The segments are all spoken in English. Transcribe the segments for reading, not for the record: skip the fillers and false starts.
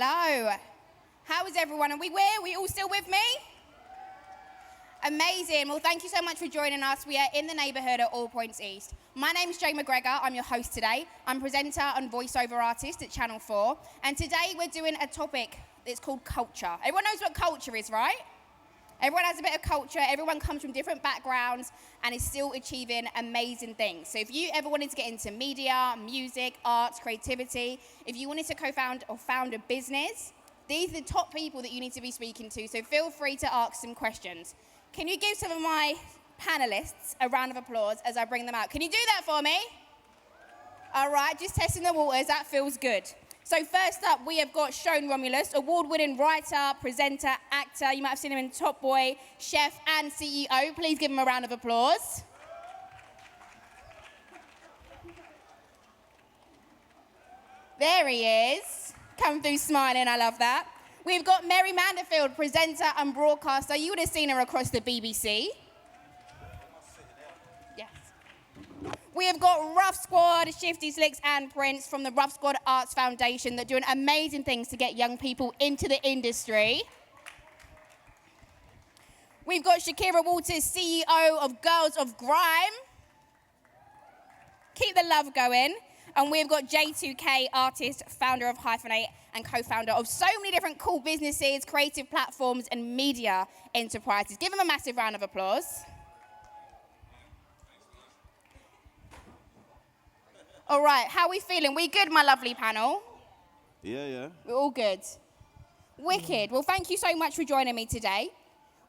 Hello. How is everyone? Are we all still with me? Amazing. Well, thank you so much for joining us. We are in the neighbourhood at All Points East. My name's Mcgregor. I'm your host today. I'm presenter and voiceover artist at Channel 4. And today we're doing a topic that's called culture. Everyone knows what culture is, right? Everyone has a bit of culture. Everyone comes from different backgrounds and is still achieving amazing things. So if you ever wanted to get into media, music, arts, creativity, if you wanted to co-found or found a business, these are the top people that you need to be speaking to. So feel free to ask some questions. Can you give some of my panelists a round of applause as I bring them out? Can you do that for me? All right, just testing the waters. That feels good. So first up, we have got Shone Romulus, award-winning writer, presenter, actor. You might have seen him in Top Boy, chef, and CEO. Please give him a round of applause. There he is. Come through smiling, I love that. We've got Mandefield, presenter and broadcaster. You would have seen her across the BBC. Yes. We have got Rough Squad, Shifty, Slix and Prince from the Rough Squad Arts Foundation that are doing amazing things to get young people into the industry. We've got Shakira Walters, CEO of Girls of Grime. Keep the love going. And we've got J2K, artist, founder of Hyphenate, and co-founder of so many different cool businesses, creative platforms, and media enterprises. Give them a massive round of applause. All right, how are we feeling? We good, my lovely panel? Yeah. We're all good. Wicked. Well, thank you so much for joining me today.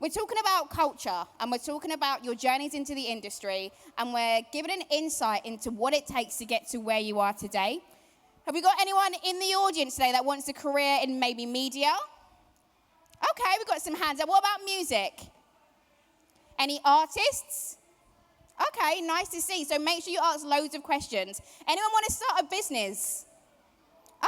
We're talking about culture, and we're talking about your journeys into the industry, and we're giving an insight into what it takes to get to where you are today. Have we got anyone in the audience today that wants a career in maybe media? Okay, we've got some hands up. What about music? Any artists? Okay, nice to see. So make sure you ask loads of questions. Anyone want to start a business?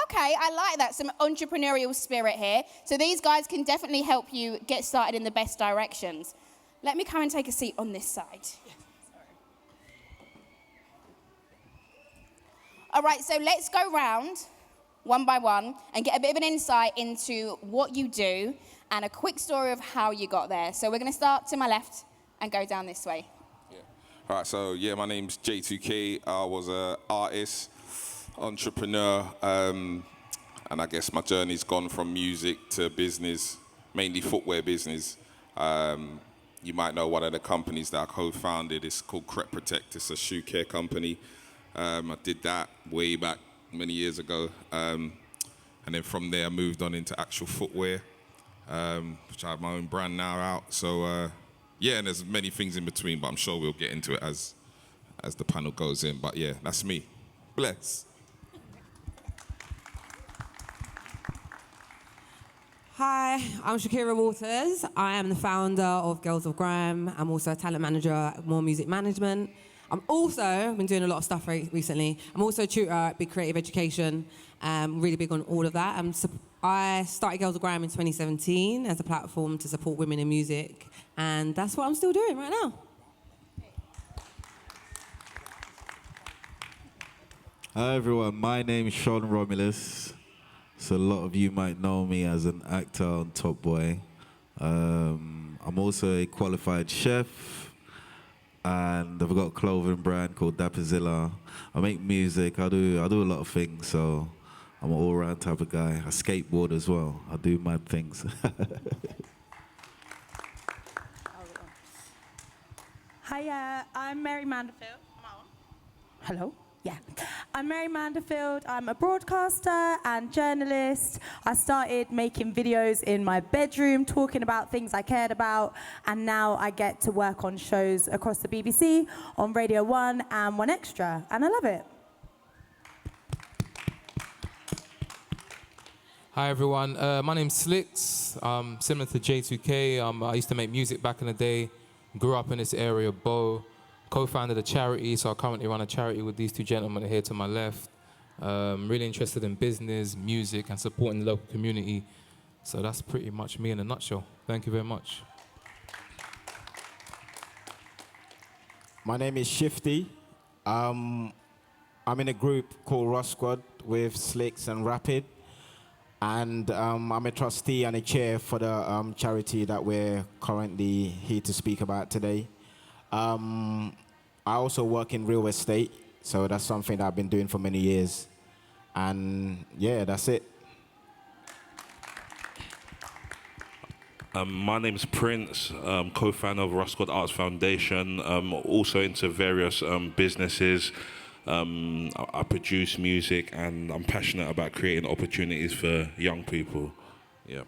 Okay, I like that. Some entrepreneurial spirit here. So these guys can definitely help you get started in the best directions. Let me come and take a seat on this side. All right, so let's go round one by one and get a bit of an insight into what you do and a quick story of how you got there. So we're going to start to my left and go down this way. All right, so my name's J2K. I was an artist, entrepreneur, and I guess my journey's gone from music to business, mainly footwear business. You might know one of the companies that I co-founded is called Crep Protect. It's a shoe care company. I did that way back many years ago. And then from there, I moved on into actual footwear, which I have my own brand now out. So, and there's many things in between, but I'm sure we'll get into it as the panel goes in. But yeah, that's me. Bless. Hi, I'm Shakira Walters. I am the founder of Girls of Grime. I'm also a talent manager at More Music Management. I've been doing a lot of stuff recently. I'm also a tutor at Big Creative Education, really big on all of that. I started Girls of Grime in 2017 as a platform to support women in music, and that's what I'm still doing right now. Hi everyone, my name is Shone Romulus. So a lot of you might know me as an actor on Top Boy. I'm also a qualified chef, and I've got a clothing brand called Dapperzilla. I make music, I do a lot of things, so I'm an all-round type of guy. I skateboard as well. I do mad things. Hi, I'm Mary Mandefield. Am I on? Hello? Yeah. I'm Mary Mandefield. I'm a broadcaster and journalist. I started making videos in my bedroom, talking about things I cared about, and now I get to work on shows across the BBC, on Radio 1 and 1 Extra, and I love it. Hi everyone, my name's Slix. Similar to J2K, I used to make music back in the day, grew up in this area, Bow. Co-founded a charity, so I currently run a charity with these two gentlemen here to my left. Really interested in business, music, and supporting the local community. So that's pretty much me in a nutshell. Thank you very much. My name is Shifty. I'm in a group called Rough Squad with Slix and Rapid. And I'm a trustee and a chair for the charity that we're currently here to speak about today. I also work in real estate, so that's something that I've been doing for many years. And yeah, that's it. My name's Prince, co-founder of Ruscott Arts Foundation, also into various businesses. I produce music, and I'm passionate about creating opportunities for young people. Yeah.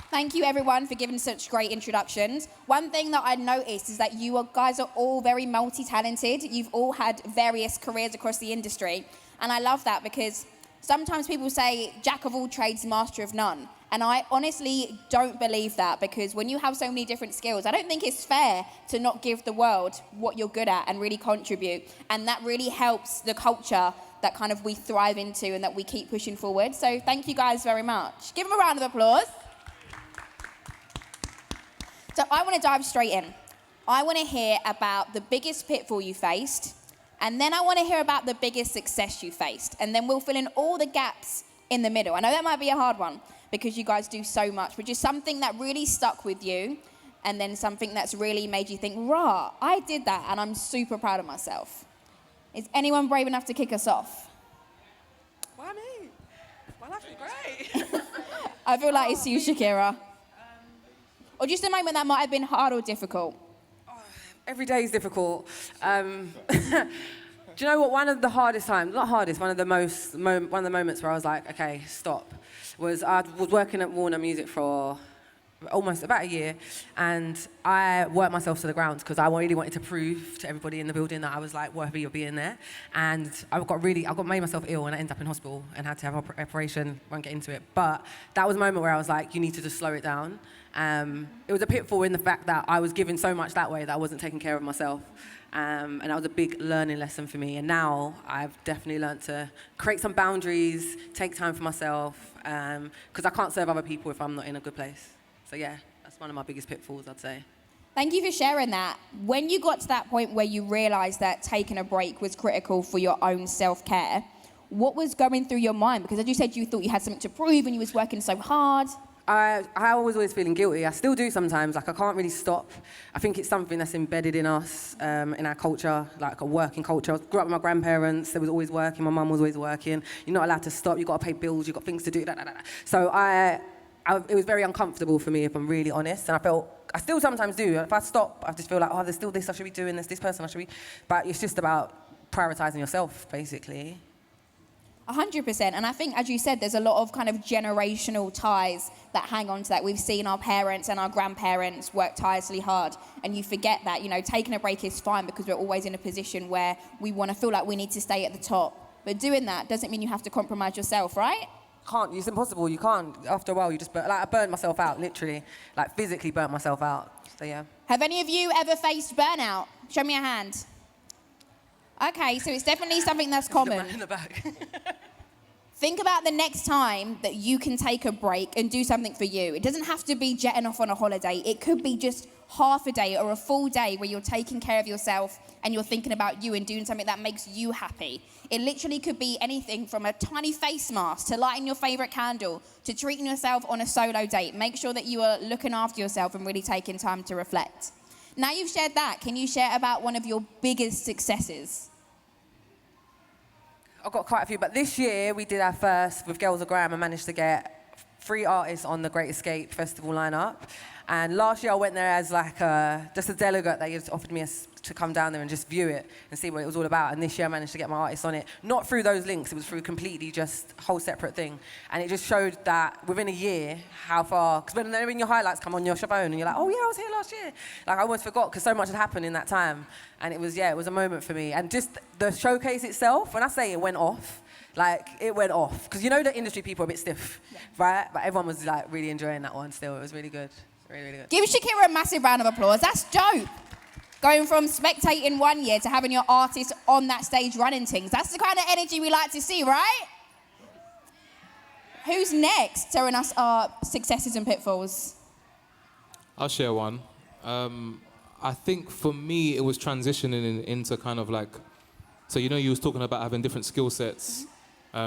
Thank you, everyone, for giving such great introductions. One thing that I noticed is that guys are all very multi-talented. You've all had various careers across the industry. And I love that because sometimes people say, jack of all trades, master of none. And I honestly don't believe that, because when you have so many different skills, I don't think it's fair to not give the world what you're good at and really contribute. And that really helps the culture that kind of we thrive into and that we keep pushing forward. So thank you guys very much. Give them a round of applause. So I want to dive straight in. I want to hear about the biggest pitfall you faced, and then I want to hear about the biggest success you faced, and then we'll fill in all the gaps in the middle. I know that might be a hard one because you guys do so much, but just something that really stuck with you, and then something that's really made you think, rah, I did that, and I'm super proud of myself. Is anyone brave enough to kick us off? Why me? My life's great. I feel like it's you, Shakira. Or just a moment that might have been hard or difficult. Every day is difficult. Do you know what? One of the hardest times, not hardest, one of the moments where I was like, okay, stop, was I was working at Warner Music for almost about a year, and I worked myself to the ground because I really wanted to prove to everybody in the building that I was like worthy of being there. And I made myself ill, and I ended up in hospital and had to have an operation. Won't get into it, but that was a moment where I was like, you need to just slow it down. It was a pitfall in the fact that I was giving so much that way that I wasn't taking care of myself. And that was a big learning lesson for me. And now I've definitely learned to create some boundaries, take time for myself, because I can't serve other people if I'm not in a good place. So yeah, that's one of my biggest pitfalls, I'd say. Thank you for sharing that. When you got to that point where you realised that taking a break was critical for your own self-care, what was going through your mind? Because as you said, you thought you had something to prove and you was working so hard. I was always feeling guilty. I still do sometimes. Like, I can't really stop. I think it's something that's embedded in us, in our culture, like a working culture. I grew up with my grandparents. They was always working. My mum was always working. You're not allowed to stop. You've got to pay bills. You've got things to do. So it was very uncomfortable for me, if I'm really honest. And I still sometimes do. If I stop, I just feel like, oh, there's still this I should be doing, this person I should be. But it's just about prioritising yourself, basically. 100%. And I think, as you said, there's a lot of kind of generational ties that hang on to that. We've seen our parents and our grandparents work tirelessly hard, and you forget that, taking a break is fine because we're always in a position where we want to feel like we need to stay at the top. But doing that doesn't mean you have to compromise yourself, right? Can't. It's impossible. You can't. After a while, you just I burned myself out, literally. Like, physically burnt myself out. So, yeah. Have any of you ever faced burnout? Show me a hand. Okay, so it's definitely something that's common. In the back. Think about the next time that you can take a break and do something for you. It doesn't have to be jetting off on a holiday. It could be just half a day or a full day where you're taking care of yourself and you're thinking about you and doing something that makes you happy. It literally could be anything from a tiny face mask to lighting your favourite candle to treating yourself on a solo date. Make sure that you are looking after yourself and really taking time to reflect. Now you've shared that, can you share about one of your biggest successes? I've got quite a few, but this year we did our first with Girls of Grime and managed to get 3 artists on the Great Escape Festival lineup. And last year I went there as like just a delegate. They just offered me to come down there and just view it and see what it was all about. And this year I managed to get my artists on it. Not through those links, it was through completely just a whole separate thing. And it just showed that within a year, how far, because when they're in your highlights come on your phone and you're like, oh yeah, I was here last year. Like, I almost forgot because so much had happened in that time. And it was a moment for me. And just the showcase itself, when I say it went off, like, it went off. Because the industry people are a bit stiff, right? But everyone was like really enjoying that one still. It was really good. Really, really good. Give Shakira a massive round of applause. That's dope. Going from spectating one year to having your artist on that stage running things. That's the kind of energy we like to see, right? Who's next telling us our successes and pitfalls? I'll share one. I think for me, it was transitioning into kind of like, so you was talking about having different skill sets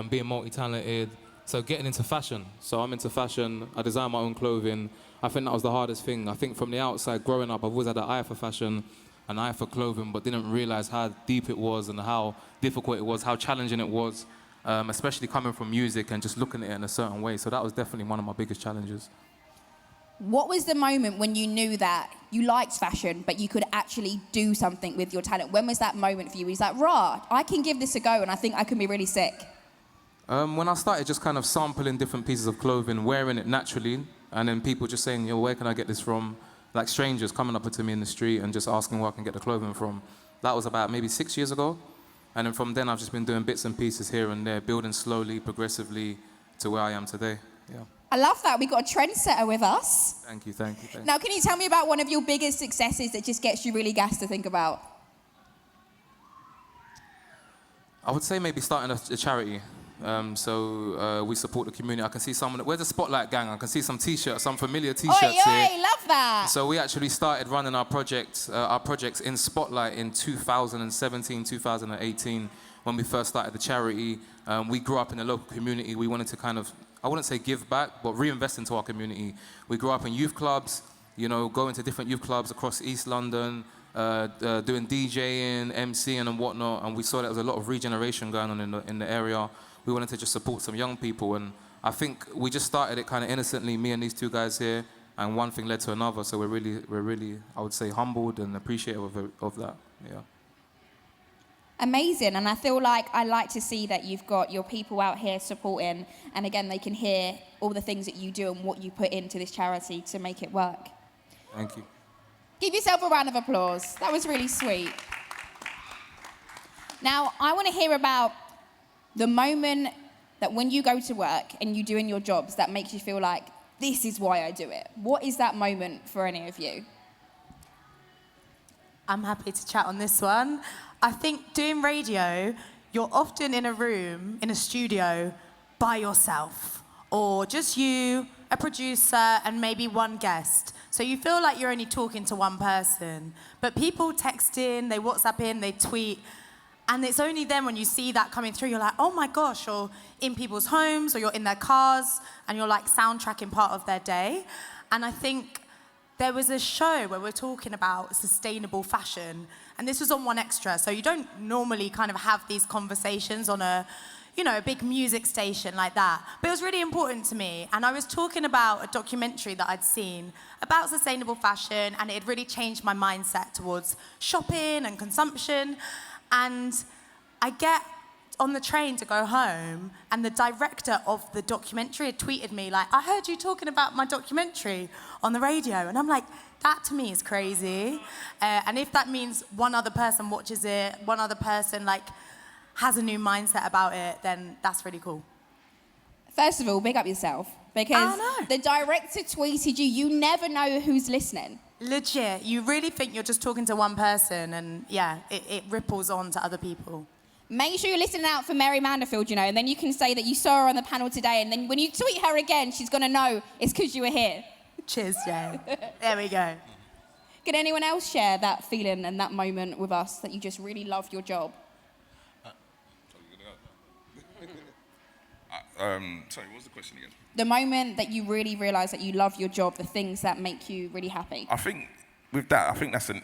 being multi-talented. So getting into fashion. So I'm into fashion. I design my own clothing. I think that was the hardest thing. I think from the outside, growing up, I've always had an eye for fashion, an eye for clothing, but didn't realize how deep it was and how difficult it was, how challenging it was, especially coming from music and just looking at it in a certain way. So that was definitely one of my biggest challenges. What was the moment when you knew that you liked fashion, but you could actually do something with your talent? When was that moment for you? He's like, rah, I can give this a go and I think I can be really sick. When I started just kind of sampling different pieces of clothing, wearing it naturally, and then people just saying, yo, where can I get this from? Like strangers coming up to me in the street and just asking where I can get the clothing from. That was about maybe 6 years ago. And then from then, I've just been doing bits and pieces here and there, building slowly, progressively to where I am today. Yeah. I love that. We got a trendsetter with us. Thank you, thank you, thank you. Now, can you tell me about one of your biggest successes that just gets you really gassed to think about? I would say maybe starting a charity. We support the community. I can see someone, where's the Spotlight Gang? I can see some T-shirts, some familiar T-shirts here. Love that. So we actually started running our projects in Spotlight in 2017, 2018, when we first started the charity. We grew up in the local community. We wanted to kind of, I wouldn't say give back, but reinvest into our community. We grew up in youth clubs, you know, going to different youth clubs across East London, doing DJing, MCing and whatnot, and we saw that there was a lot of regeneration going on in the area. We wanted to just support some young people, and I think we just started it kind of innocently, me and these two guys here, and one thing led to another, so we're really, I would say, humbled and appreciative of that, yeah. Amazing, and I feel like I like to see that you've got your people out here supporting, and again, they can hear all the things that you do and what you put into this charity to make it work. Thank you. Give yourself a round of applause. That was really sweet. Now, I want to hear about the moment that when you go to work and you're doing your jobs that makes you feel like, this is why I do it. What is that moment for any of you? I'm happy to chat on this one. I think doing radio, you're often in a room, in a studio, by yourself, or just you, a producer, and maybe one guest. So you feel like you're only talking to one person. But people text in, they WhatsApp in, they tweet, and it's only then when you see that coming through, you're like, oh my gosh, or in people's homes, or you're in their cars, and you're like soundtracking part of their day. And I think there was a show where we're talking about sustainable fashion, and this was on 1Extra, so you don't normally kind of have these conversations on a big music station like that. But it was really important to me, and I was talking about a documentary that I'd seen about sustainable fashion, and it had really changed my mindset towards shopping and consumption. And I get on the train to go home, and the director of the documentary had tweeted me, like, I heard you talking about my documentary on the radio. And I'm like, that to me is crazy. And if that means one other person watches it, one other person, like, has a new mindset about it, then that's really cool. First of all, big up yourself, because the director tweeted you. You never know who's listening. Legit. You really think you're just talking to one person, and yeah, it ripples on to other people. Make sure you're listening out for Mary Mandefield, and then you can say that you saw her on the panel today, and then when you tweet her again, she's going to know it's because you were here. Cheers, Jay. There we go. Can anyone else share that feeling and that moment with us that you just really loved your job? Sorry, what was the question again? The moment that you really realise that you love your job, the things that make you really happy. I think with that, that's an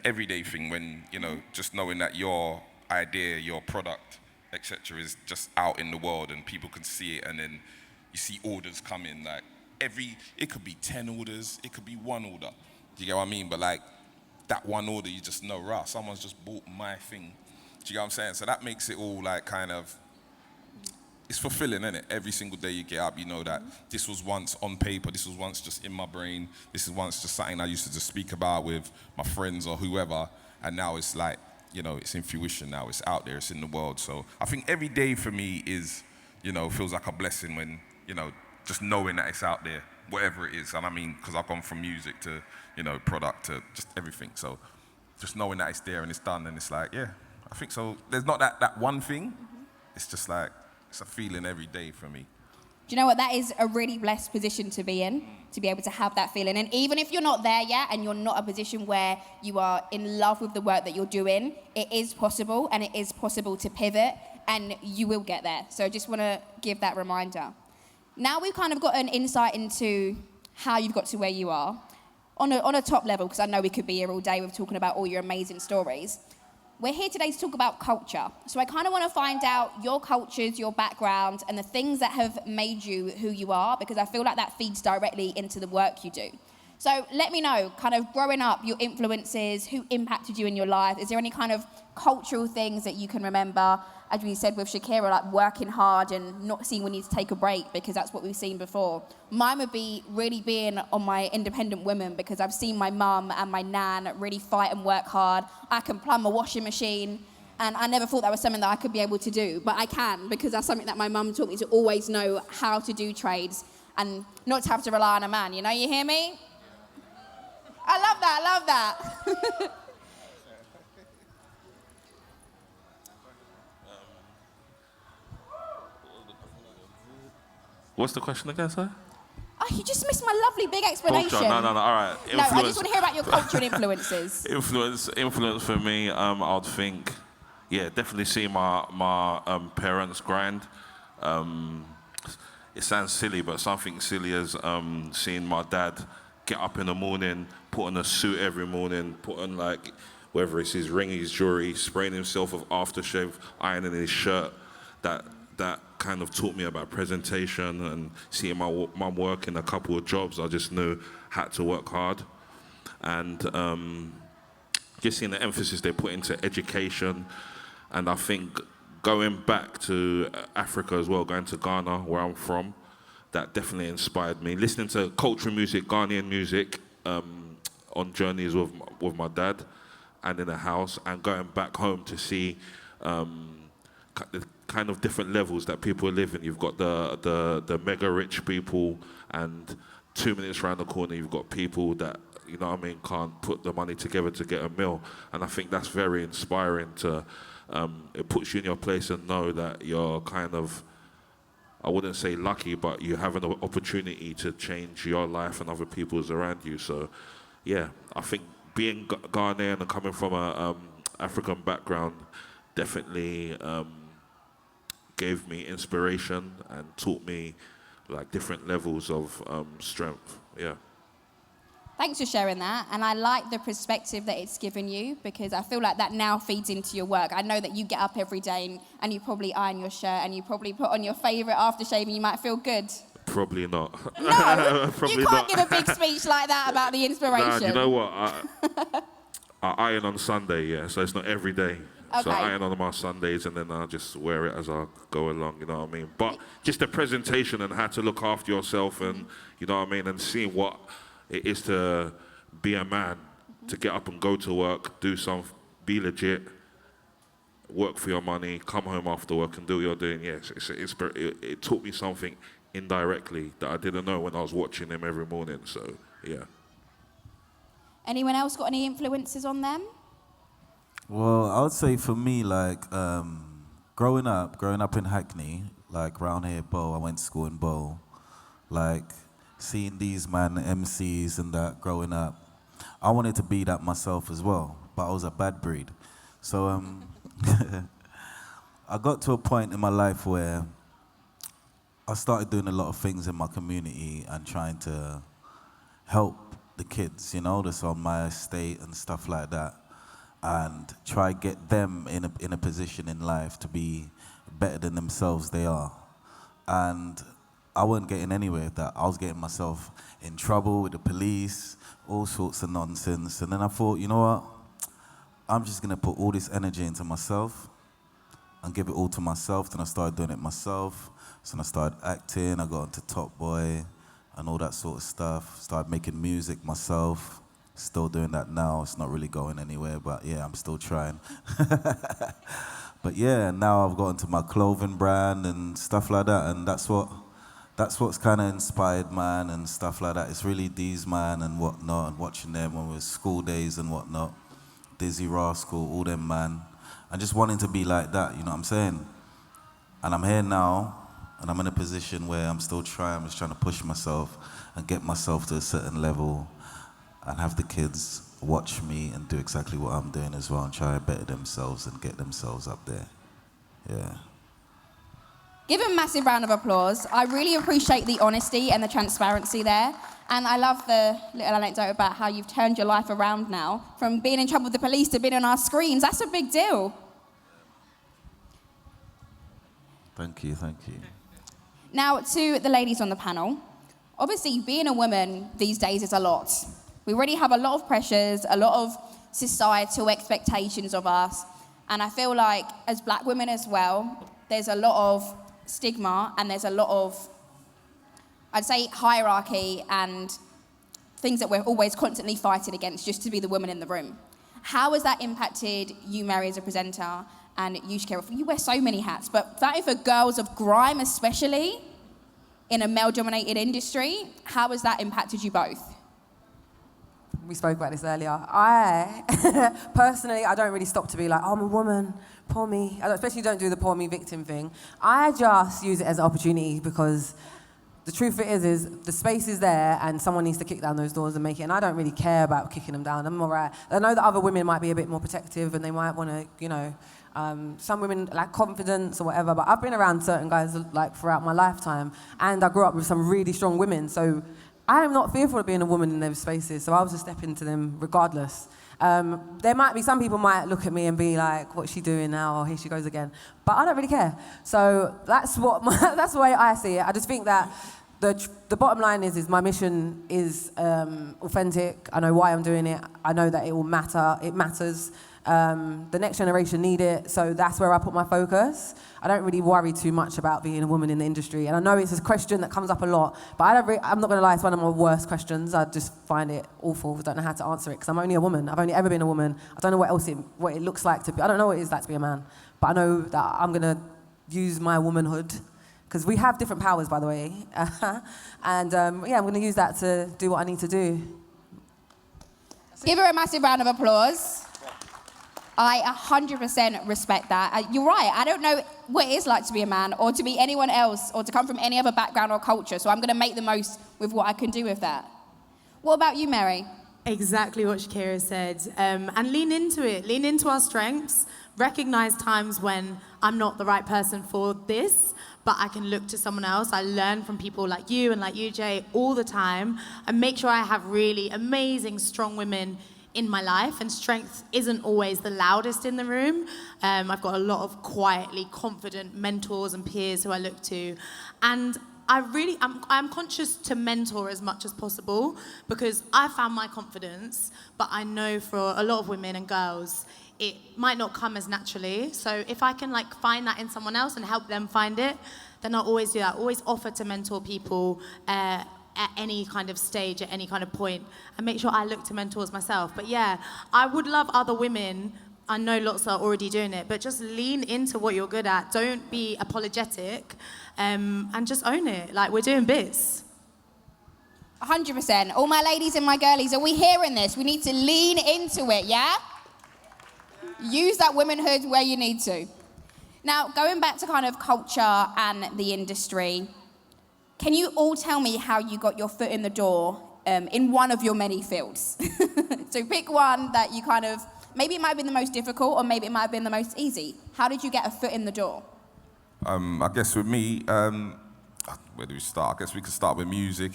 everyday thing when, just knowing that your idea, your product, etc. is just out in the world and people can see it, and then you see orders come in, like it could be 10 orders, it could be 1 order. Do you get what I mean? But like that 1 order, you just know, rah, someone's just bought my thing. Do you get what I'm saying? So that makes it all like kind of, it's fulfilling, isn't it? Every single day you get up, you know that this was once on paper, this was once just in my brain, this is once just something I used to just speak about with my friends or whoever, and now it's like, it's in fruition now, it's out there, it's in the world. So I think every day for me is, feels like a blessing when, just knowing that it's out there, whatever it is. And I mean, because I've gone from music to, product to just everything. So just knowing that it's there and it's done, and it's like, yeah, I think so. There's not that one thing, it's just like, it's a feeling every day for me. Do you know what? That is a really blessed position to be in, to be able to have that feeling. And even if you're not there yet and you're not a position where you are in love with the work that you're doing, it is possible, and it is possible to pivot and you will get there. So I just want to give that reminder. Now we've kind of got an insight into how you've got to where you are. On a top level, because I know we could be here all day with talking about all your amazing stories. We're here today to talk about culture. So I kind of want to find out your cultures, your background, and the things that have made you who you are, because I feel like that feeds directly into the work you do. So let me know, kind of growing up, your influences, who impacted you in your life. Is there any kind of cultural things that you can remember? As we said with Shakira, like working hard and not seeing we need to take a break, because that's what we've seen before. Mine would be really being on my independent women, because I've seen my mum and my nan really fight and work hard. I can plumb a washing machine, and I never thought that was something that I could be able to do, but I can, because that's something that my mum taught me, to always know how to do trades and not to have to rely on a man, you know, you hear me? I love that. What's the question again, sir? Oh, you just missed my lovely big explanation. Culture. No, all right. No, I just want to hear about your culture and influences. Influence for me, I'd think, yeah, definitely see my parents grind. It sounds silly, but something silly as seeing my dad get up in the morning, put on a suit every morning, put on like, whether it's his ring, his jewelry, spraying himself with aftershave, ironing his shirt. That kind of taught me about presentation, and seeing my mum work in a couple of jobs, I just knew had to work hard. And just seeing the emphasis they put into education. And I think going back to Africa as well, going to Ghana, where I'm from, that definitely inspired me. Listening to cultural music, Ghanaian music, on journeys with my dad and in the house, and going back home to see the kind of different levels that people live in. You've got the mega rich people, and 2 minutes around the corner you've got people that, you know what I mean, can't put the money together to get a meal. And I think that's very inspiring to, it puts you in your place and know that you're kind of, I wouldn't say lucky, but you have an opportunity to change your life and other people's around you. So yeah, I think being Ghanaian and coming from a African background definitely gave me inspiration and taught me like different levels of strength. Yeah. Thanks for sharing that, and I like the perspective that it's given you, because I feel like that now feeds into your work. I know that you get up every day and you probably iron your shirt and you probably put on your favourite aftershave and you might feel good. Probably not. No, Probably you can't not. give a big speech like that about the inspiration. Nah, you know what? I iron on Sunday, yeah, so it's not every day. Okay. So I iron on my Sundays and then I just wear it as I go along, you know what I mean? But just the presentation and how to look after yourself and, you know what I mean, and seeing what it is to be a man, to get up and go to work, be legit, work for your money, come home after work and do what you're doing. Yes, it taught me something indirectly that I didn't know when I was watching him every morning, so yeah. Anyone else got any influences on them? Well, I would say for me, like, growing up in Hackney, like around here, Bow, I went to school in Bow, like, seeing these man MCs and that growing up, I wanted to be that myself as well, but I was a bad breed. So I got to a point in my life where I started doing a lot of things in my community and trying to help the kids, you know, that's on my estate and stuff like that, and try get them in a position in life to be better than themselves they are. And I wasn't getting anywhere with that. I was getting myself in trouble with the police, all sorts of nonsense. And then I thought, you know what? I'm just gonna put all this energy into myself and give it all to myself. Then I started doing it myself. So then I started acting, I got into Top Boy and all that sort of stuff. Started making music myself. Still doing that now. It's not really going anywhere, but yeah, I'm still trying. But yeah, now I've got into my clothing brand and stuff like that, and that's what's kind of inspired, man, and stuff like that. It's really these, man, and whatnot, and watching them when we were school days and whatnot. Dizzy Rascal, all them, man. And just wanting to be like that, you know what I'm saying? And I'm here now, and I'm in a position where I'm still trying. I'm just trying to push myself and get myself to a certain level and have the kids watch me and do exactly what I'm doing as well and try to better themselves and get themselves up there. Yeah. Give him a massive round of applause. I really appreciate the honesty and the transparency there. And I love the little anecdote about how you've turned your life around now from being in trouble with the police to being on our screens. That's a big deal. Thank you, thank you. Now, to the ladies on the panel, obviously being a woman these days is a lot. We already have a lot of pressures, a lot of societal expectations of us. And I feel like as black women as well, there's a lot of stigma and there's a lot of, I'd say, hierarchy and things that we're always constantly fighting against just to be the woman in the room. How has that impacted you, Mary, as a presenter, and you, Shakira? You wear so many hats, but that for girls of grime especially, in a male-dominated industry, how has that impacted you both? We spoke about this earlier. I, personally, I don't really stop to be like, oh, I'm a woman, poor me. I especially don't do the poor me victim thing. I just use it as an opportunity because the truth is the space is there and someone needs to kick down those doors and make it. And I don't really care about kicking them down. I'm all right. I know that other women might be a bit more protective and they might want to, you know, some women like confidence or whatever. But I've been around certain guys like throughout my lifetime, and I grew up with some really strong women. So I am not fearful of being a woman in those spaces. So I'll just step into them regardless. There might be, some people might look at me and be like, what's she doing now? Or here she goes again. But I don't really care. So that's that's the way I see it. I just think that the bottom line is my mission is authentic. I know why I'm doing it. I know that it will matter. It matters. The next generation need it. So that's where I put my focus. I don't really worry too much about being a woman in the industry. And I know it's a question that comes up a lot, but I'm not going to lie, it's one of my worst questions. I just find it awful. I don't know how to answer it because I'm only a woman. I've only ever been a woman. I don't know what it looks like to be. I don't know what it is like to be a man, but I know that I'm going to use my womanhood because we have different powers, by the way. And yeah, I'm going to use that to do what I need to do. Give her a massive round of applause. I 100% respect that. You're right, I don't know what it is like to be a man or to be anyone else or to come from any other background or culture, so I'm going to make the most with what I can do with that. What about you, Mary? Exactly what Shakira said. And lean into it, lean into our strengths, recognize times when I'm not the right person for this, but I can look to someone else. I learn from people like you and like you, Jay, all the time, and make sure I have really amazing, strong women in my life, and strength isn't always the loudest in the room. I've got a lot of quietly confident mentors and peers who I look to, and I'm conscious to mentor as much as possible because I found my confidence, but I know for a lot of women and girls, it might not come as naturally. So if I can like find that in someone else and help them find it, then I'll always do that. Always offer to mentor people at any kind of stage, at any kind of point, and make sure I look to mentors myself. But yeah, I would love other women, I know lots are already doing it, but just lean into what you're good at. Don't be apologetic, and just own it. Like, we're doing bits. 100%. All my ladies and my girlies, are we hearing this? We need to lean into it, yeah? Use that womanhood where you need to. Now, going back to kind of culture and the industry, can you all tell me how you got your foot in the door in one of your many fields? So pick one that you kind of, maybe it might have been the most difficult or maybe it might have been the most easy. How did you get a foot in the door? I guess with me, where do we start? I guess we could start with music.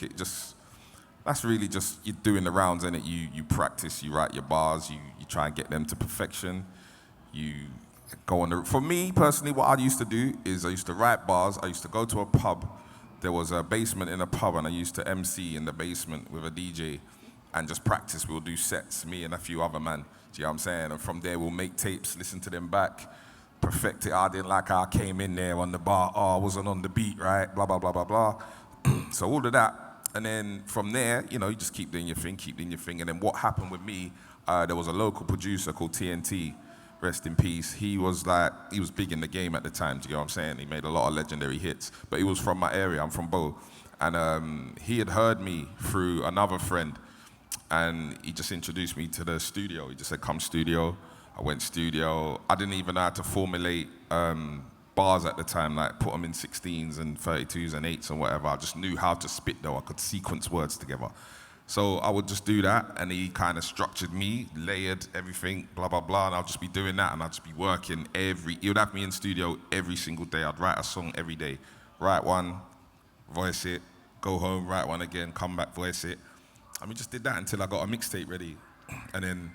That's really just, you're doing the rounds, innit? You practice, you write your bars, you try and get them to perfection. You go on for me personally, what I used to do is I used to write bars, I used to go to a pub. There was a basement in a pub, and I used to MC in the basement with a DJ and just practice. We'll do sets, me and a few other men. Do you know what I'm saying? And from there, we'll make tapes, listen to them back, perfect it. I didn't like how I came in there on the bar. Oh, I wasn't on the beat, right? Blah, blah, blah, blah, blah. So all of that. And then from there, you know, you just keep doing your thing. And then what happened with me, there was a local producer called TNT, rest in peace. He was big in the game at the time, do you know what I'm saying? He made a lot of legendary hits, but he was from my area, I'm from Bow. And he had heard me through another friend, and he just introduced me to the studio. He just said, come studio. I went studio. I didn't even know how to formulate bars at the time, like put them in 16s and 32s and 8s and whatever. I just knew how to spit though. I could sequence words together. So I would just do that, and he kind of structured me, layered everything, blah, blah, blah, and I'll just be doing that, and I'll just be working he would have me in studio every single day. I'd write a song every day. Write one, voice it, go home, write one again, come back, voice it. And we just did that until I got a mixtape ready. And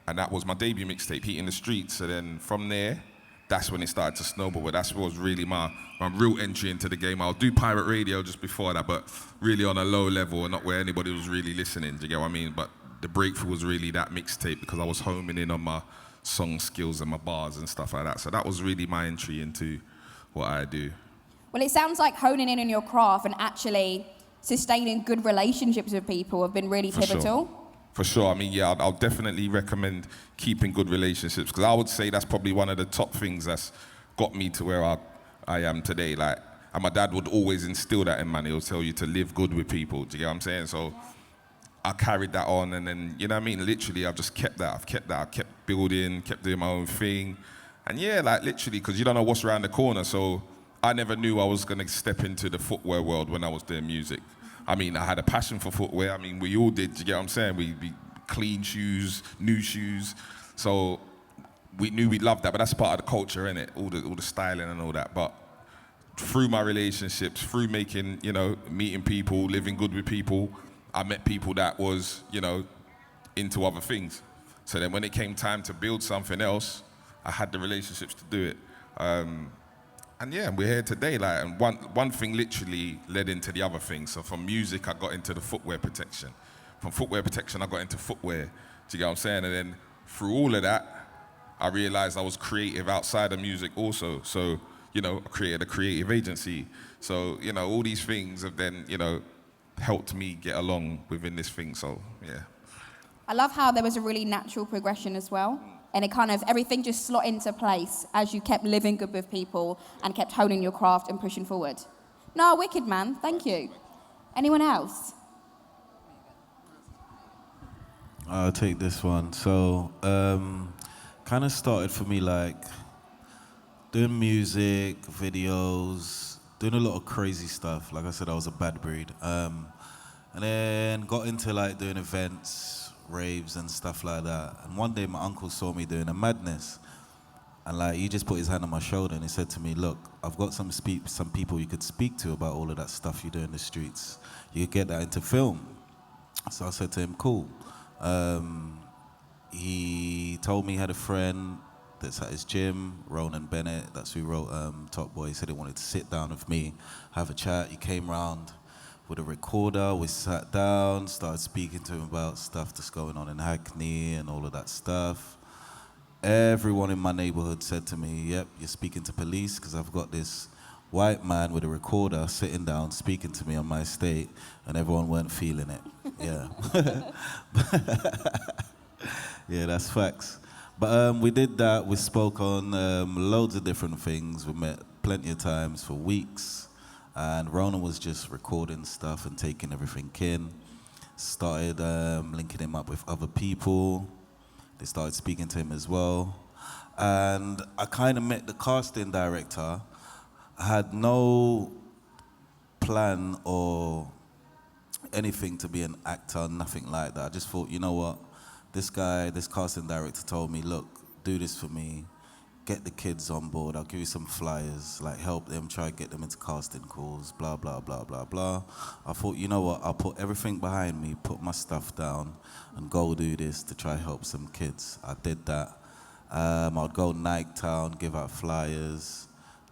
that was my debut mixtape, Heat in the Streets. So then from there, that's when it started to snowball. But that was really my real entry into the game. I'll do pirate radio just before that, but really on a low level and not where anybody was really listening, do you get what I mean? But the breakthrough was really that mixtape because I was homing in on my song skills and my bars and stuff like that. So that was really my entry into what I do. Well, it sounds like honing in on your craft and actually sustaining good relationships with people have been really pivotal. Sure. For sure. I mean, yeah, I'll definitely recommend keeping good relationships because I would say that's probably one of the top things that's got me to where I am today. Like, and my dad would always instill that in man. He'll tell you to live good with people. Do you get what I'm saying? So I carried that on, and then, you know what I mean? Literally, I've just kept that. I kept building, kept doing my own thing. And yeah, like literally, because you don't know what's around the corner. So I never knew I was going to step into the footwear world when I was doing music. I mean, I had a passion for footwear. I mean, we all did, you get what I'm saying? We clean shoes, new shoes. So we knew we loved that, but that's part of the culture, innit? All the styling and all that. But through my relationships, through making, meeting people, living good with people, I met people that was, into other things. So then when it came time to build something else, I had the relationships to do it. And yeah, we're here today. Like, and one thing literally led into the other thing. So from music, I got into the footwear protection. From footwear protection, I got into footwear. Do you get what I'm saying? And then through all of that, I realized I was creative outside of music also. So, I created a creative agency. So, all these things have then, helped me get along within this thing. So, yeah. I love how there was a really natural progression as well. And it kind of, everything just slot into place as you kept living good with people and kept honing your craft and pushing forward. No, wicked, man. Thank you. Anyone else? I'll take this one. So, kind of started for me like doing music, videos, doing a lot of crazy stuff. Like I said, I was a bad breed. And then got into like doing events, raves and stuff like that. And one day my uncle saw me doing a madness. And like he just put his hand on my shoulder and he said to me, look, I've got some people you could speak to about all of that stuff you do in the streets. You could get that into film. So I said to him, cool. He told me he had a friend that's at his gym, Ronan Bennett, that's who wrote Top Boy. He said he wanted to sit down with me, have a chat. He came round with a recorder, we sat down, started speaking to him about stuff that's going on in Hackney and all of that stuff. Everyone in my neighborhood said to me, yep, you're speaking to police because I've got this white man with a recorder sitting down speaking to me on my estate, and everyone weren't feeling it. Yeah. Yeah, that's facts. But we did that. We spoke on loads of different things. We met plenty of times for weeks. And Ronan was just recording stuff and taking everything in. Started linking him up with other people. They started speaking to him as well. And I kind of met the casting director. I had no plan or anything to be an actor, nothing like that. I just thought, you know what? This casting director told me, look, do this for me. Get the kids on board. I'll give you some flyers, like help them, try to get them into casting calls, blah, blah, blah, blah, blah. I thought, you know what, I'll put everything behind me, put my stuff down, and go do this to try help some kids. I did that. I'd go night town, give out flyers,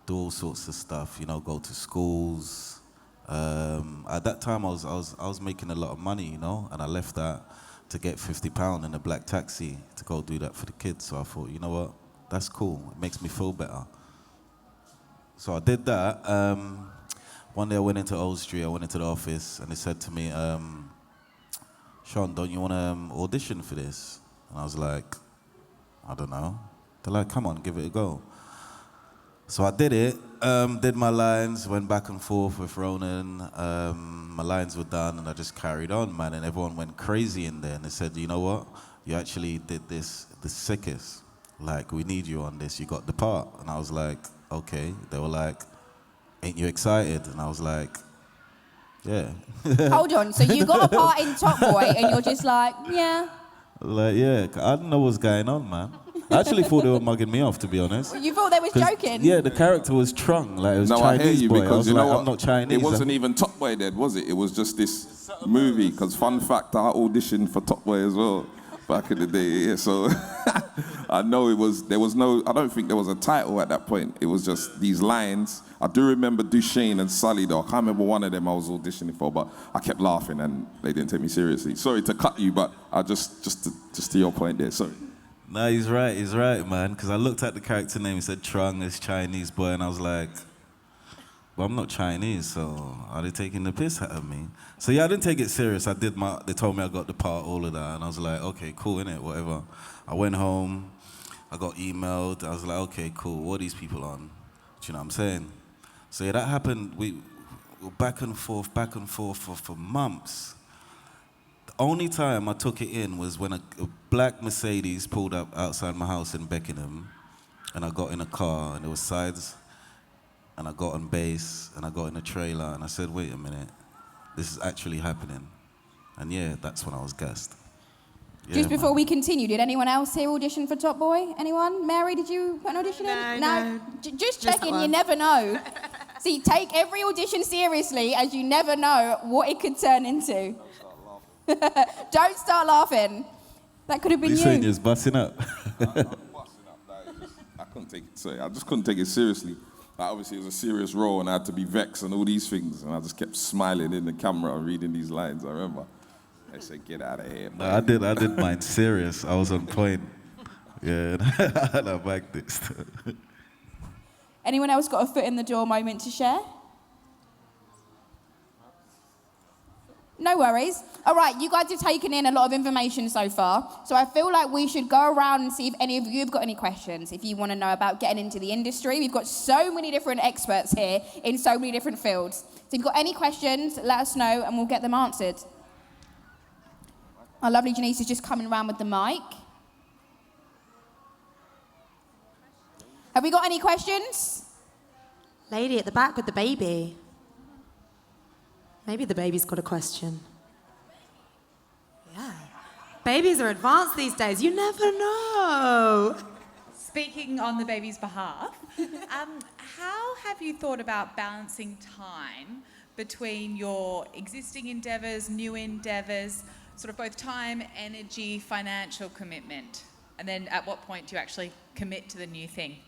do all sorts of stuff, go to schools. At that time, I was making a lot of money, and I left that to get £50 in a black taxi to go do that for the kids. So I thought, you know what? That's cool. It makes me feel better. So I did that. One day I went into Old Street, I went into the office, and they said to me, Shone, don't you want to audition for this? And I was like, I don't know. They're like, come on, give it a go. So I did it, did my lines, went back and forth with Ronan. My lines were done, and I just carried on, man. And everyone went crazy in there, and they said, you know what? You actually did this the sickest. Like, we need you on this. You got the part. And I was like, okay. They were like, ain't you excited? And I was like, Yeah. Hold on, so you got a part in Top Boy and you're just like, yeah. Like, yeah, I didn't know what's going on, man. I actually thought they were mugging me off, to be honest. You thought they was joking? Yeah, the character was Trung, like it was No, Chinese I hear you boy. because I was you know like, what? I'm not Chinese. It wasn't even Top Boy then, was it? It was just this movie. Because fun fact, I auditioned for Top Boy as well back in the day. Yeah, so I know it was. There was no. I don't think there was a title at that point. It was just these lines. I do remember Duchesne and Sully though. I can't remember one of them I was auditioning for, but I kept laughing and they didn't take me seriously. Sorry to cut you, but I just to your point there. Sorry. No, he's right, man. Because I looked at the character name, it said Trung, this Chinese boy, and I was like, well, I'm not Chinese, so are they taking the piss out of me? So yeah, I didn't take it serious. They told me I got the part, all of that, and I was like, okay, cool, innit, whatever. I went home, I got emailed, I was like, okay, cool, what are these people on? Do you know what I'm saying? So yeah, that happened, we were back and forth for months. The only time I took it in was when a black Mercedes pulled up outside my house in Beckenham, and I got in a car, and there was sides, and I got on bass, and I got in a trailer, and I said, wait a minute, this is actually happening. And yeah, that's when I was gassed. Yeah, Just before man. we continue, did anyone else here audition for Top Boy? Anyone? Mary, did you put an audition in? No. Just checking, you never know. See, take every audition seriously, as you never know what it could turn into. Don't start laughing. That could have been You saying you. you're busting up? I couldn't take it. Sorry, I just couldn't take it seriously. Like, obviously, it was a serious role, and I had to be vexed and all these things, and I just kept smiling in the camera and reading these lines. I remember. They said, "Get out of here." No, I did mine serious. I was on point. Yeah, and I backed it. Anyone else got a foot in the door moment to share? No worries. All right, you guys have taken in a lot of information so far, so I feel like we should go around and see if any of you have got any questions. If you want to know about getting into the industry, we've got so many different experts here in so many different fields. So if you've got any questions, let us know and we'll get them answered. Our lovely Janice is just coming around with the mic. Have we got any questions? Lady at the back with the baby. Maybe the baby's got a question. Yeah. Babies are advanced these days. You never know. Speaking on the baby's behalf, how have you thought about balancing time between your existing endeavours, new endeavours, sort of both time, energy, financial commitment? And then at what point do you actually commit to the new thing?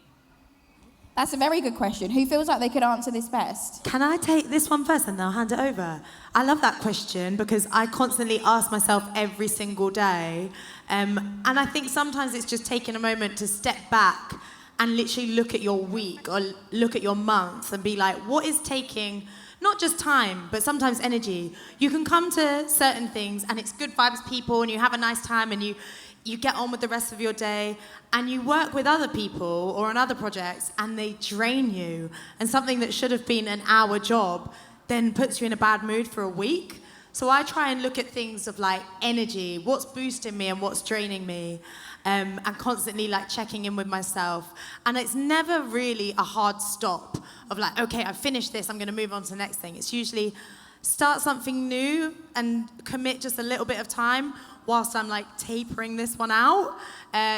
That's a very good question. Who feels like they could answer this best? Can I take this one first and then I'll hand it over? I love that question because I constantly ask myself every single day. And I think sometimes it's just taking a moment to step back and literally look at your week or look at your month and be like, what is taking not just time, but sometimes energy? You can come to certain things and it's good vibes people and you have a nice time and you get on with the rest of your day and you work with other people or on other projects and they drain you. And something that should have been an hour job then puts you in a bad mood for a week. So I try and look at things of like energy, what's boosting me and what's draining me, and constantly like checking in with myself. And it's never really a hard stop of like, okay, I've finished this, I'm gonna move on to the next thing. It's usually start something new and commit just a little bit of time whilst I'm like tapering this one out,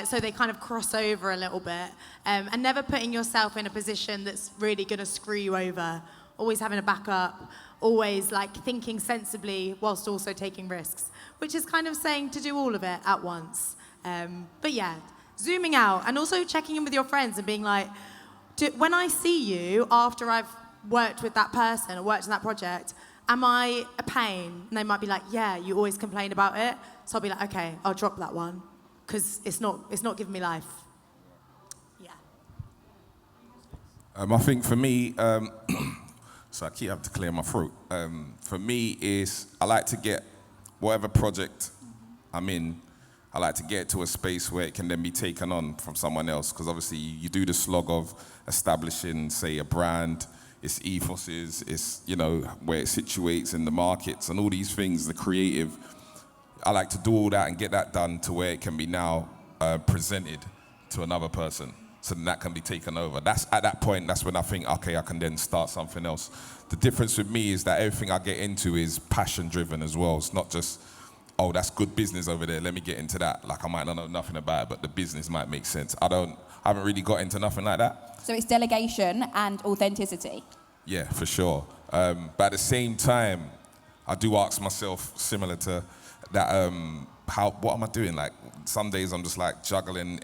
so they kind of cross over a little bit, and never putting yourself in a position that's really gonna screw you over. Always having a backup, always like thinking sensibly whilst also taking risks, which is kind of saying to do all of it at once. But yeah, zooming out and also checking in with your friends and being like, when I see you after I've worked with that person or worked on that project, am I a pain? And they might be like, yeah, you always complain about it. So I'll be like, okay, I'll drop that one because it's not giving me life. Yeah. I think for me, so I keep having to clear my throat. For me is I like to get whatever project I'm in, I like to get to a space where it can then be taken on from someone else, because obviously you do the slog of establishing, say, a brand, its ethoses, its, you know, where it situates in the markets and all these things, the creative. I like to do all that and get that done to where it can be now presented to another person. so then that can be taken over. That's at that point, that's when I think, okay, I can then start something else. The difference with me is that everything I get into is passion driven as well. It's not just, oh, that's good business over there, let me get into that. Like I might not know nothing about it, but the business might make sense. I haven't really got into nothing like that. So it's delegation and authenticity. Yeah, for sure. But at the same time, I do ask myself, similar to that, what am I doing? Like, some days I'm just like juggling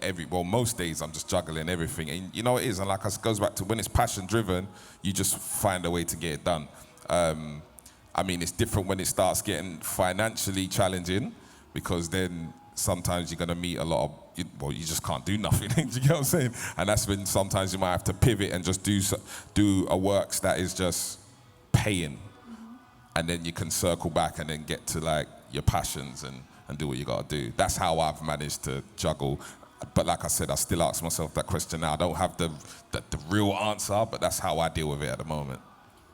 most days I'm just juggling everything. And you know it is, and like it goes back to when it's passion driven, you just find a way to get it done. I mean, it's different when it starts getting financially challenging, because then sometimes you're gonna meet a lot of, you just can't do nothing, do you get what I'm saying? And that's when sometimes you might have to pivot and just do a works that is just paying. And then you can circle back and then get to like your passions and do what you gotta do. That's how I've managed to juggle. But like I said, I still ask myself that question now. I don't have the real answer, but that's how I deal with it at the moment.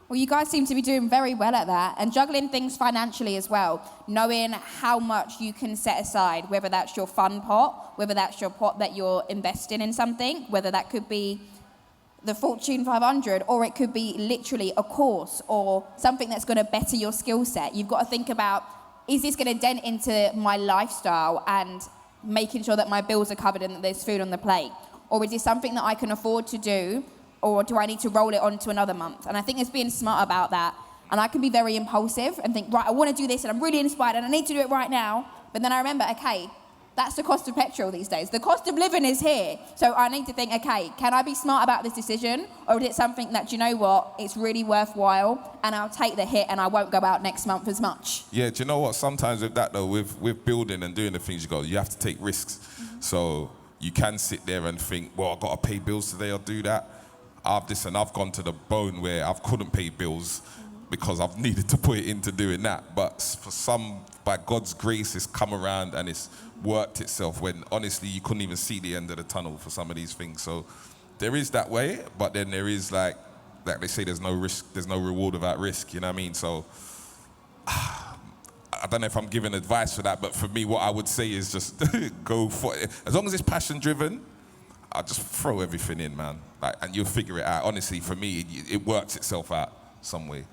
Well, you guys seem to be doing very well at that, and juggling things financially as well, knowing how much you can set aside, whether that's your fun pot, whether that's your pot that you're investing in something, whether that could be the Fortune 500, or it could be literally a course or something that's going to better your skill set. You've got to think about, is this going to dent into my lifestyle and making sure that my bills are covered and that there's food on the plate? Or is this something that I can afford to do, or do I need to roll it on to another month? And I think it's being smart about that. And I can be very impulsive and think, right, I want to do this and I'm really inspired and I need to do it right now. But then I remember, okay, that's the cost of petrol these days. The cost of living is here. So I need to think, okay, can I be smart about this decision? Or is it something that, do you know what, it's really worthwhile and I'll take the hit and I won't go out next month as much? Yeah, do you know what? Sometimes with that though, with building and doing the things you have to take risks. Mm-hmm. So you can sit there and think, well, I've got to pay bills today, I'll do that. I've gone to the bone where I couldn't pay bills because I've needed to put it into doing that. But for some, by God's grace, it's come around and it's worked itself when honestly you couldn't even see the end of the tunnel for some of these things. So there is that way, but then there is like they say, there's no risk, there's no reward without risk, you know what I mean? So I don't know if I'm giving advice for that, but for me, what I would say is just go for it. As long as it's passion driven, I'll just throw everything in, man. Like, and you'll figure it out. Honestly, for me, it works itself out some way.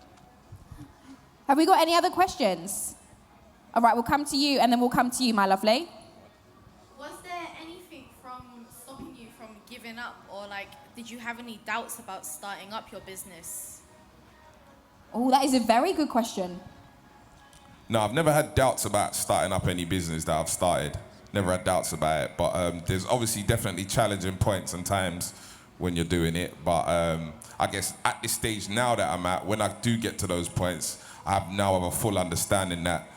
Have we got any other questions? All right, we'll come to you and then we'll come to you, my lovely. Was there anything from stopping you from giving up, or like, did you have any doubts about starting up your business? Oh, that is a very good question. No, I've never had doubts about starting up any business that I've started. Never had doubts about it, but there's obviously definitely challenging points and times when you're doing it. But I guess at this stage now that I'm at, when I do get to those points, I now have a full understanding that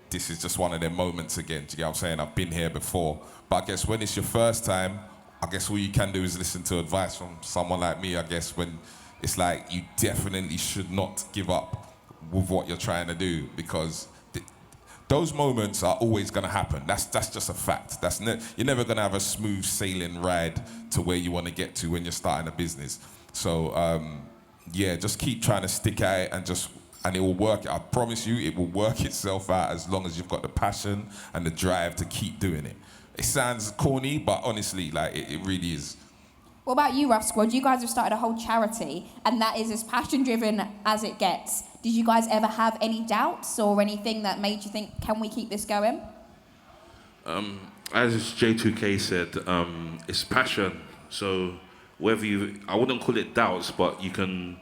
this is just one of them moments again. Do you get what I'm saying? I've been here before. But I guess when it's your first time, I guess all you can do is listen to advice from someone like me, I guess, when it's like you definitely should not give up with what you're trying to do, because those moments are always going to happen. That's just a fact. You're never going to have a smooth sailing ride to where you want to get to when you're starting a business. So, yeah, just keep trying to stick at it and it will work. I promise you, it will work itself out as long as you've got the passion and the drive to keep doing it. It sounds corny, but honestly, like it really is. What about you, Rough Squad? You guys have started a whole charity, and that is as passion-driven as it gets. Did you guys ever have any doubts or anything that made you think, can we keep this going? As J2K said, it's passion. So whether I wouldn't call it doubts, but you can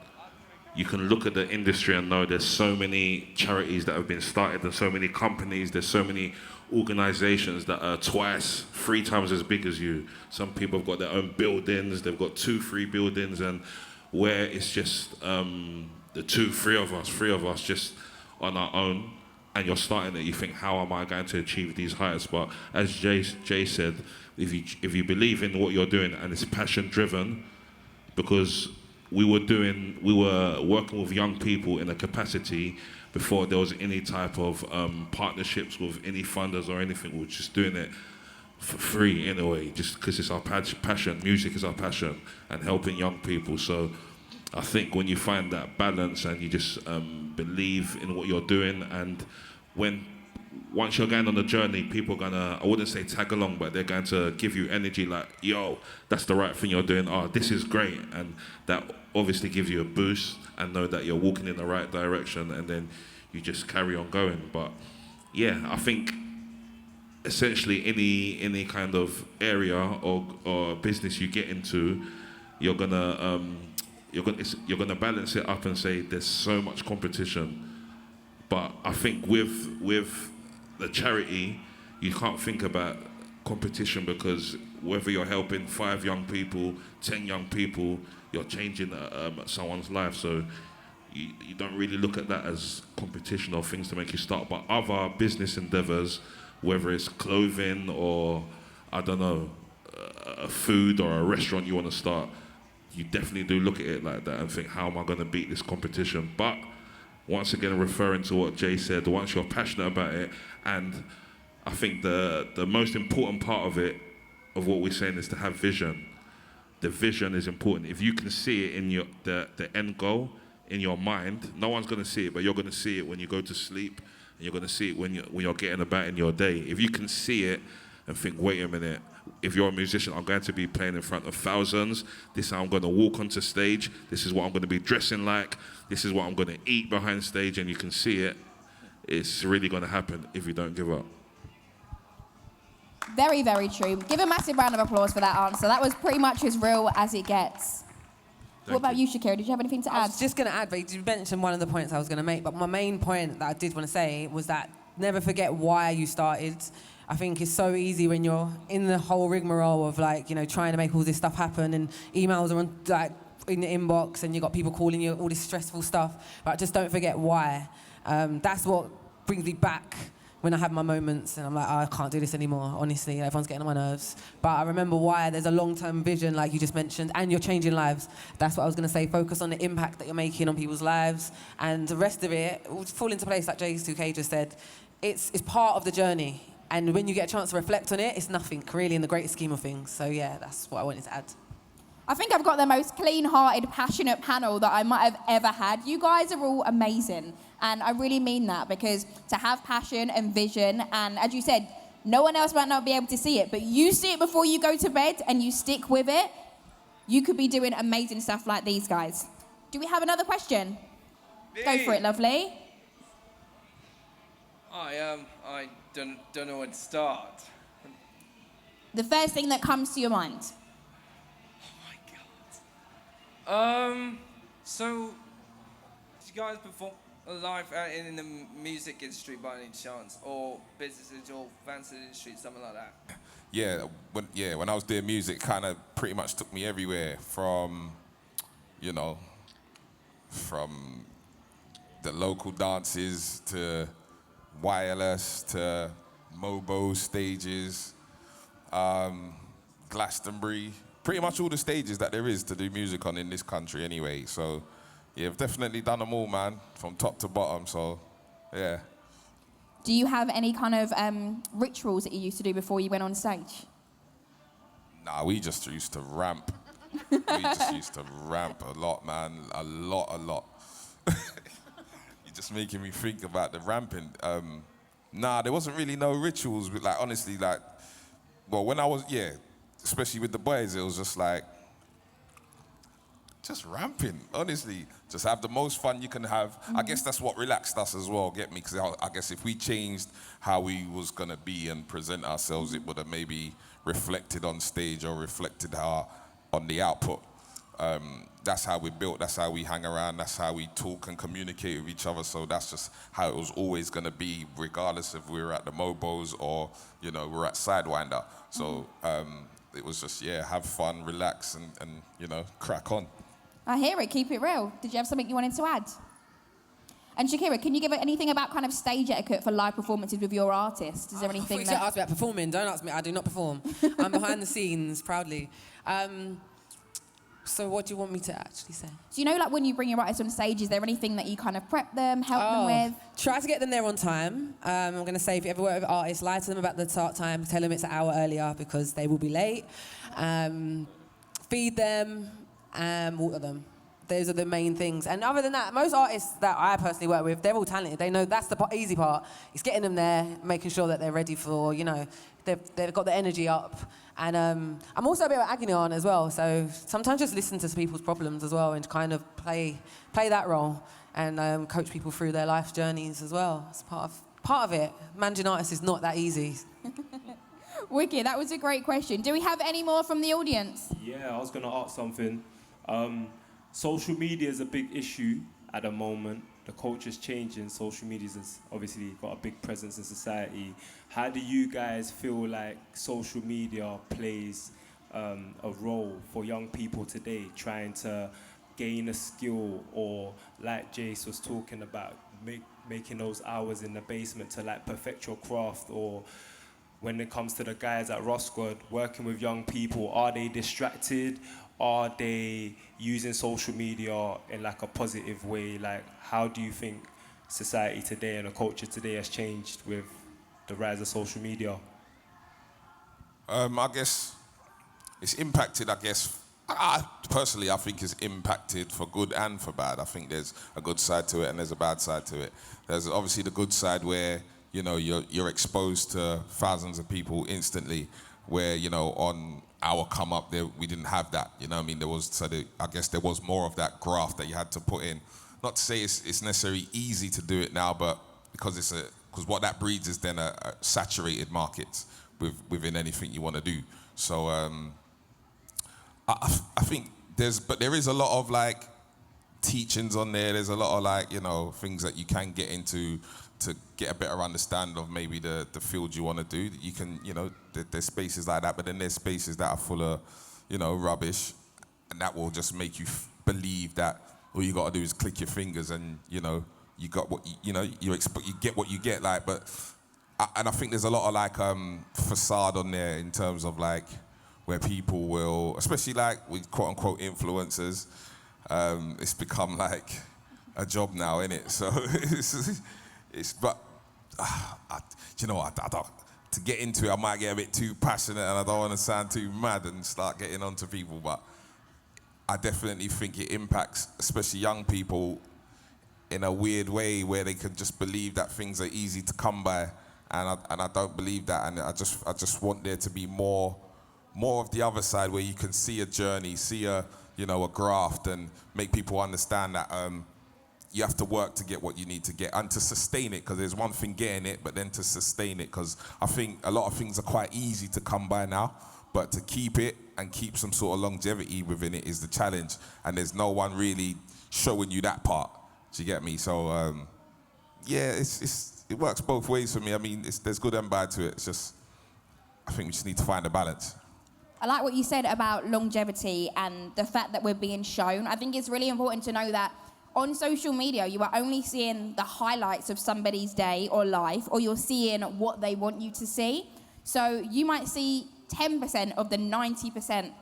look at the industry and know there's so many charities that have been started and so many companies, there's so many organizations that are 3 times as big as you. Some people have got their own buildings, they've got 2-3 buildings, and where it's just the 3 of us just on our own, and you're starting it, you think, how am I going to achieve these heights? But as Jay said, if you believe in what you're doing and it's passion driven, because we were working with young people in a capacity before there was any type of partnerships with any funders or anything. We were just doing it for free in a way, just because it's our passion. Music is our passion, and helping young people. So I think when you find that balance and you just believe in what you're doing, and when once you're going on the journey, people are gonna, I wouldn't say tag along, but they're going to give you energy like, yo, that's the right thing you're doing. Oh, this is great. And that obviously gives you a boost and know that you're walking in the right direction, and then you just carry on going. But yeah, I think essentially any kind of area or business you get into, you're gonna balance it up and say there's so much competition. But I think with the charity, you can't think about competition, because whether you're helping 5 young people, 10 young people, you're changing someone's life. So you don't really look at that as competition or things to make you start. But other business endeavors, whether it's clothing or, I don't know, a food or a restaurant you want to start, you definitely do look at it like that and think, how am I going to beat this competition? But once again, referring to what Jay said, once you're passionate about it, and I think the most important part of it, of what we're saying, is to have vision. The vision is important. If you can see it in the end goal in your mind, no one's going to see it, but you're going to see it when you go to sleep, and you're going to see it when you're getting about in your day. If you can see it and think, wait a minute, if you're a musician, I'm going to be playing in front of thousands. This is how I'm going to walk onto stage. This is what I'm going to be dressing like. This is what I'm going to eat behind stage, and you can see it. It's really going to happen if you don't give up. Very, very true. Give a massive round of applause for that answer. That was pretty much as real as it gets. What about you, Shakira? Did you have anything to add? I was just going to add, but you mentioned one of the points I was going to make, but my main point that I did want to say was that never forget why you started. I think it's so easy when you're in the whole rigmarole of, like, you know, trying to make all this stuff happen, and emails are on, like, in the inbox, and you got people calling you, all this stressful stuff. But just don't forget why. That's what brings me back when I have my moments and I'm like, oh, I can't do this anymore, honestly. Everyone's getting on my nerves. But I remember why. There's a long-term vision, like you just mentioned, and you're changing lives. That's what I was going to say. Focus on the impact that you're making on people's lives, and the rest of it will fall into place, like J2K just said. It's part of the journey. And when you get a chance to reflect on it, it's nothing, really, in the great scheme of things. So, yeah, that's what I wanted to add. I think I've got the most clean-hearted, passionate panel that I might have ever had. You guys are all amazing. And I really mean that, because to have passion and vision, and as you said, no one else might not be able to see it, but you see it before you go to bed and you stick with it, you could be doing amazing stuff like these guys. Do we have another question? Me. Go for it, lovely. I don't know where to start. The first thing that comes to your mind. So, did you guys perform live in the music industry by any chance, or businesses or fancy industry, something like that? When I was doing music, kind of pretty much took me everywhere, from the local dances to wireless to Mobo stages, Glastonbury. Pretty much all the stages that there is to do music on in this country anyway. So, yeah, I've definitely done them all, man, from top to bottom, so, yeah. Do you have any kind of rituals that you used to do before you went on stage? Nah, we just used to ramp. We just used to ramp a lot, man, a lot. You're just making me think about the ramping. Nah, there wasn't really no rituals, but, like, honestly, like, well, when I was, especially with the boys, it was just like, just ramping, honestly. Just have the most fun you can have. Mm-hmm. I guess that's what relaxed us as well, get me? Because I guess if we changed how we was going to be and present ourselves, it would have maybe reflected on stage or reflected on the output. That's how we built, that's how we hang around, that's how we talk and communicate with each other. So that's just how it was always going to be, regardless if we were at the Mobos or, we're at Sidewinder. So it was just, have fun, relax, and crack on. I hear it, keep it real. Did you have something you wanted to add? And Shakira, can you give anything about kind of stage etiquette for live performances with your artists? Is there anything that... ask me about performing, don't ask me, I do not perform. I'm behind the scenes, proudly. So what do you want me to actually say? So like when you bring your artists on stage, is there anything that you kind of prep them, help them with? Try to get them there on time. I'm going to say, if you ever work with artists, lie to them about the start time, tell them it's an hour earlier because they will be late. Feed them, water them. Those are the main things. And other than that, most artists that I personally work with, they're all talented. They know that's the easy part. It's getting them there, making sure that they're ready for, they've got the energy up. And I'm also a bit of agony on as well. So sometimes just listen to people's problems as well and kind of play that role and coach people through their life journeys as well. It's part of it. Managing artists is not that easy. Wicked, that was a great question. Do we have any more from the audience? Yeah, I was going to ask something. Social media is a big issue at the moment. The culture's changing. Social media has obviously got a big presence in society. How do you guys feel like social media plays a role for young people today, trying to gain a skill, or like Jace was talking about, making those hours in the basement to like perfect your craft? Or when it comes to the guys at Roscoe working with young people, are they distracted? Are they using social media in like a positive way? Like, how do you think society today and the culture today has changed with the rise of social media? I guess it's impacted, personally, I think it's impacted for good and for bad. I think there's a good side to it and there's a bad side to it. There's obviously the good side where, you're exposed to thousands of people instantly, where, on our come up there, we didn't have that. I guess there was more of that graft that you had to put in. Not to say it's necessarily easy to do it now, but because what that breeds is then a saturated market within anything you want to do. So I think there is a lot of like teachings on there. There's a lot of things that you can get into to get a better understanding of maybe the field you want to do. You can, there's spaces like that, but then there's spaces that are full of, rubbish, and that will just make you believe that all you got to do is click your fingers and, you got what, you get what you get. And I think there's a lot of facade on there in terms of where people will, especially with quote unquote influencers, it's become like a job now, innit? So I don't, to get into it, I might get a bit too passionate and I don't want to sound too mad and start getting onto people, but I definitely think it impacts, especially young people, in a weird way where they can just believe that things are easy to come by, and I don't believe that, and I just want there to be more of the other side where you can see a journey, see a graft, and make people understand that you have to work to get what you need to get and to sustain it, because there's one thing getting it, but then to sustain it, because I think a lot of things are quite easy to come by now, but to keep it and keep some sort of longevity within it is the challenge, and there's no one really showing you that part. Do you get me? So it works both ways for me. I mean, there's good and bad to it. It's just, I think we just need to find a balance. I like what you said about longevity and the fact that we're being shown. I think it's really important to know that on social media, you are only seeing the highlights of somebody's day or life, or you're seeing what they want you to see. So you might see 10% of the 90%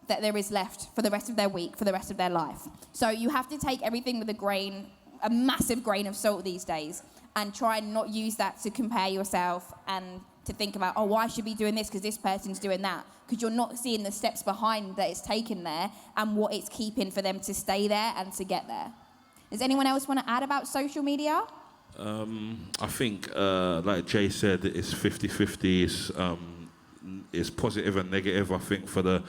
that there is left for the rest of their week, for the rest of their life. So you have to take everything with a massive grain of salt these days, and try and not use that to compare yourself and to think about, oh, I should be doing this because this person's doing that, because you're not seeing the steps behind that it's taken there and what it's keeping for them to stay there and to get there. Does anyone else want to add about social media? I think, like Jay said, it's 50-50. It's positive and negative. I think for the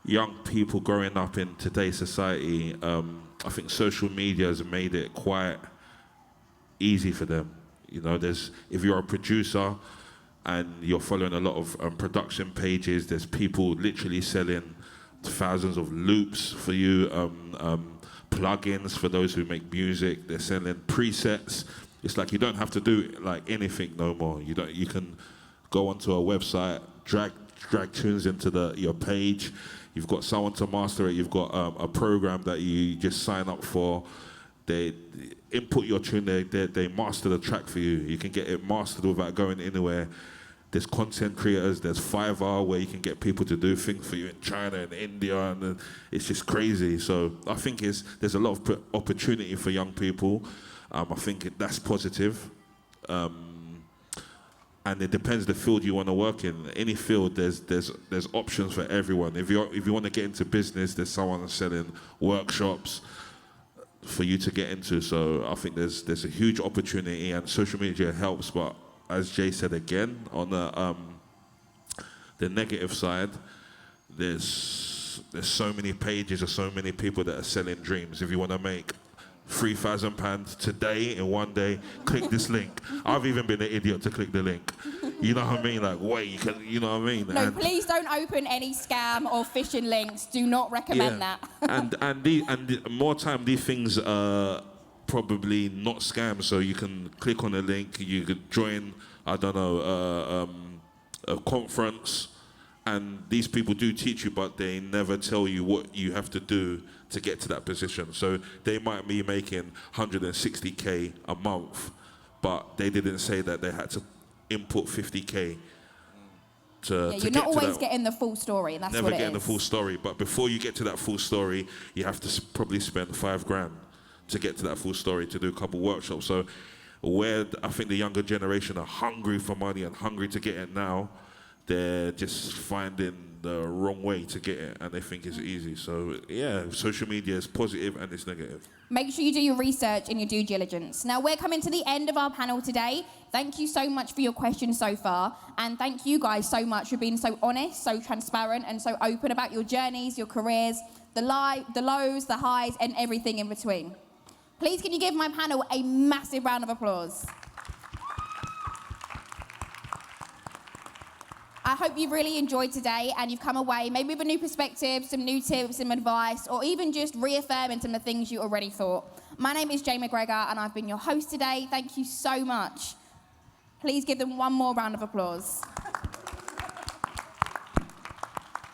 young people growing up in today's society, I think social media has made it quite easy for them. If you're a producer and you're following a lot of production pages, there's people literally selling thousands of loops for you, plugins for those who make music. They're selling presets. It's like you don't have to do anything no more. You can go onto a website, drag tunes into your page. You've got someone to master it. You've got a program that you just sign up for. They input your tune. They master the track for you. You can get it mastered without going anywhere. There's content creators. There's Fiverr, where you can get people to do things for you in China and India, and it's just crazy. So I think there's a lot of opportunity for young people. I think that's positive. And and it depends the field you want to work in. Any field, there's options for everyone. If you want to get into business, there's someone selling workshops for you to get into. So I think there's a huge opportunity, and social media helps. But as Jay said again, on the negative side, there's so many pages or so many people that are selling dreams. If you want to make £3,000 today in one day, click this link. I've even been an idiot to click the link. You know what I mean? Like, wait, you can, you know what I mean? No, please don't open any scam or phishing links. Do not recommend that. and more time, these things are probably not scams. So you can click on a link, you could join, I don't know, a conference, and these people do teach you, but they never tell you what you have to do to get to that position. So they might be making 160K a month, but they didn't say that they had to input 50K to you're not always getting the full story, and that's never what it getting is. the full story. But before you get to that full story, you have to probably spend $5,000 to get to that full story, to do a couple workshops. So where I think the younger generation are hungry for money and hungry to get it now, they're just finding the wrong way to get it, and they think it's easy. So yeah, social media is positive and it's negative. Make sure you do your research and your due diligence. Now, we're coming to the end of our panel today. Thank you so much for your questions so far, and thank you guys so much for being so honest, so transparent, and so open about your journeys, your careers, the lows, the highs, and everything in between. Please, can you give my panel a massive round of applause? I hope you've really enjoyed today and you've come away maybe with a new perspective, some new tips, some advice, or even just reaffirming some of the things you already thought. My name is Jay Mcgregor and I've been your host today. Thank you so much. Please give them one more round of applause.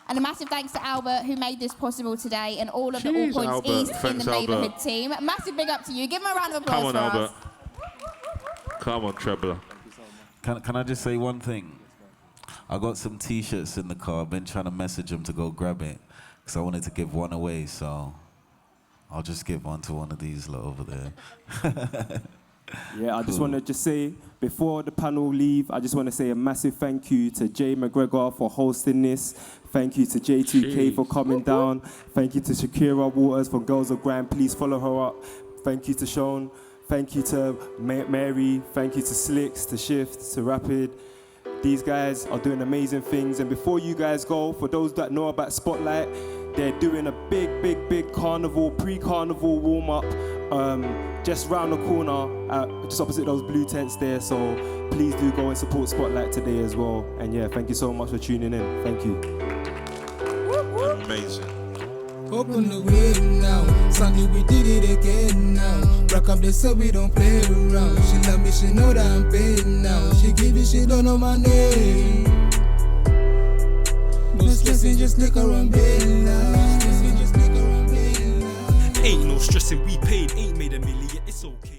And a massive thanks to Albert, who made this possible today, and all of the All Points Albert. East Thanks, in the neighbourhood Albert. team. Massive big up to you. Give him a round of applause. Come on, for Albert. us. Come on, Trebler. Can I just say one thing? I got some T-shirts in the car. I've been trying to message them to go grab it because I wanted to give one away, so I'll just give one to one of these lot over there. Yeah, I just want to say, before the panel leave, I just want to say a massive thank you to Jay Mcgregor for hosting this. Thank you to J2K for coming down. Thank you to Shakira Waters from Girls of Grime. Please follow her up. Thank you to Shone. Thank you to Mary. Thank you to Slix, to Shift, to Rapid. These guys are doing amazing things. And before you guys go, for those that know about Spotlight, they're doing a big carnival, pre-carnival warm-up just round the corner, just opposite those blue tents there. So please do go and support Spotlight today as well. And yeah, thank you so much for tuning in. Thank you. Amazing. Open the way now. Sunday we did it again now. Rock up the so we don't play around. She love me, she know that I'm paid now. She give it, she don't know my name. No stressing, just lick her and bail now. Ain't no stressing, we paid, ain't made a million, it's okay.